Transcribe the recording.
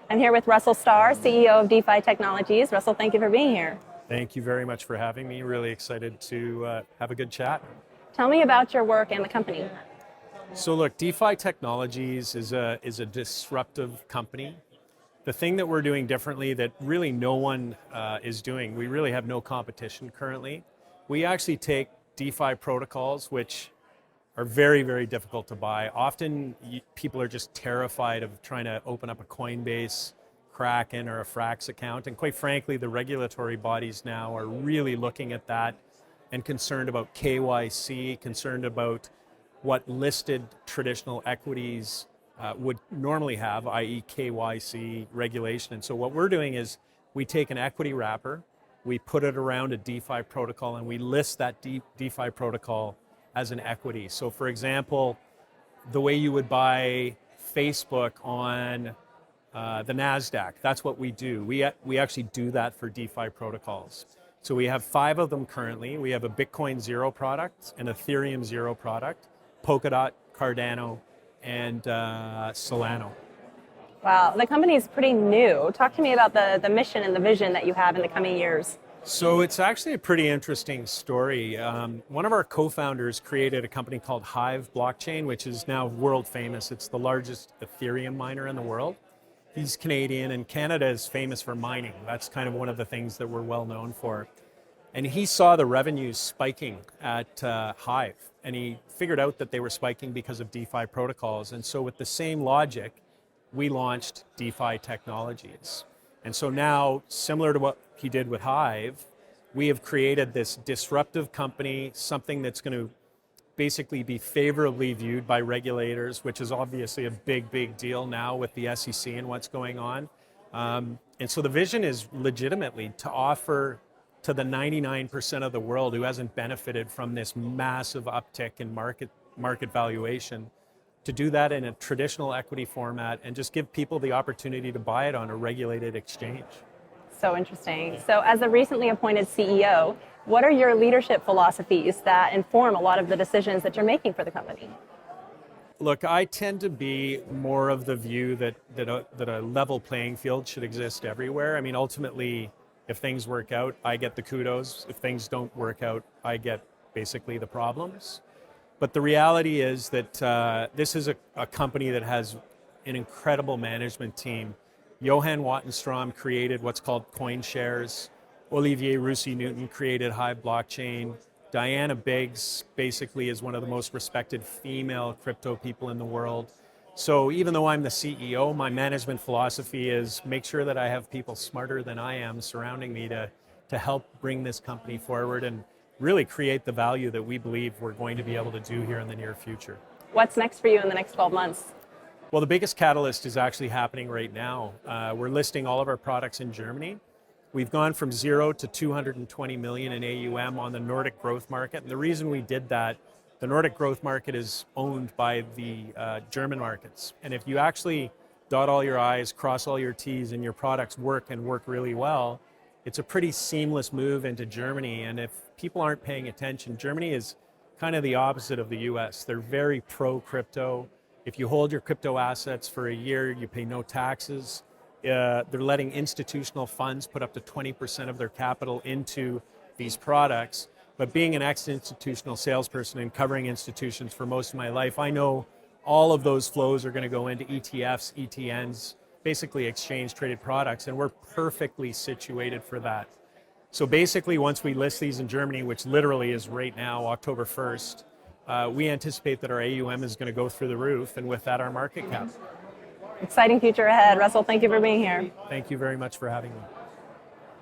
I'm here with Russell Starr, CEO of DeFi Technologies. Russell, thank you for being here. Thank you very much for having me. Really excited to have a good chat. Tell me about your work and the company. So look, DeFi Technologies is a disruptive company. The thing that we're doing differently that really no one is doing, we really have no competition currently. We actually take DeFi protocols, which are very, very difficult to buy. Often people are just terrified of trying to open up a Coinbase, Kraken, or a Frax account. And quite frankly, the regulatory bodies now are really looking at that and concerned about KYC, concerned about what listed traditional equities would normally have, i.e. KYC regulation. And so what we're doing is we take an equity wrapper, we put it around a DeFi protocol, and we list that DeFi protocol as an equity. So for example, the way you would buy Facebook on the NASDAQ, that's what we do. We actually do that for DeFi protocols. So we have 5 of them currently. We have a Bitcoin Zero product, an Ethereum Zero product, Polkadot, Cardano, and Solano. Wow, the company is pretty new. Talk to me about the mission and the vision that you have in the coming years. So it's actually a pretty interesting story. One of our co-founders created a company called Hive Blockchain, which is now world famous. It's the largest Ethereum miner in the world. He's Canadian, and Canada is famous for mining. That's kind of one of the things that we're well known for. And he saw the revenues spiking at Hive, and he figured out that they were spiking because of DeFi protocols. And so with the same logic, we launched DeFi Technologies. And so now, similar to what he did with Hive, we have created this disruptive company, something that's going to basically be favorably viewed by regulators, which is obviously a big, big deal now with the SEC and what's going on. And so the vision is legitimately to offer to the 99% of the world who hasn't benefited from this massive uptick in market valuation, to do that in a traditional equity format and just give people the opportunity to buy it on a regulated exchange. So interesting. So as a recently appointed CEO, what are your leadership philosophies that inform a lot of the decisions that you're making for the company? Look, I tend to be more of the view that a level playing field should exist everywhere. I mean, ultimately, if things work out, I get the kudos. If things don't work out, I get basically the problems. But the reality is that this is a company that has an incredible management team. Johan Wattenstrom created what's called CoinShares. Olivier Roussy-Newton created Hive Blockchain. Diana Biggs basically is one of the most respected female crypto people in the world. So even though I'm the CEO, my management philosophy is make sure that I have people smarter than I am surrounding me to help bring this company forward and really create the value that we believe we're going to be able to do here in the near future. What's next for you in the next 12 months? Well, the biggest catalyst is actually happening right now. We're listing all of our products in Germany. We've gone from 0 to 220 million in AUM on the Nordic growth market. And the reason we did that, the Nordic growth market is owned by the German markets. And if you actually dot all your I's, cross all your T's, and your products work and work really well, it's a pretty seamless move into Germany. And if people aren't paying attention, Germany is kind of the opposite of the US. They're very pro-crypto. If you hold your crypto assets for a year, you pay no taxes. They're letting institutional funds put up to 20% of their capital into these products. But being an ex-institutional salesperson and covering institutions for most of my life, I know all of those flows are going to go into ETFs, ETNs, basically exchange-traded products, and we're perfectly situated for that. So basically, once we list these in Germany, which literally is right now, October 1st, we anticipate that our AUM is going to go through the roof, and with that, our market cap. Exciting future ahead. Russell, thank you for being here. Thank you very much for having me.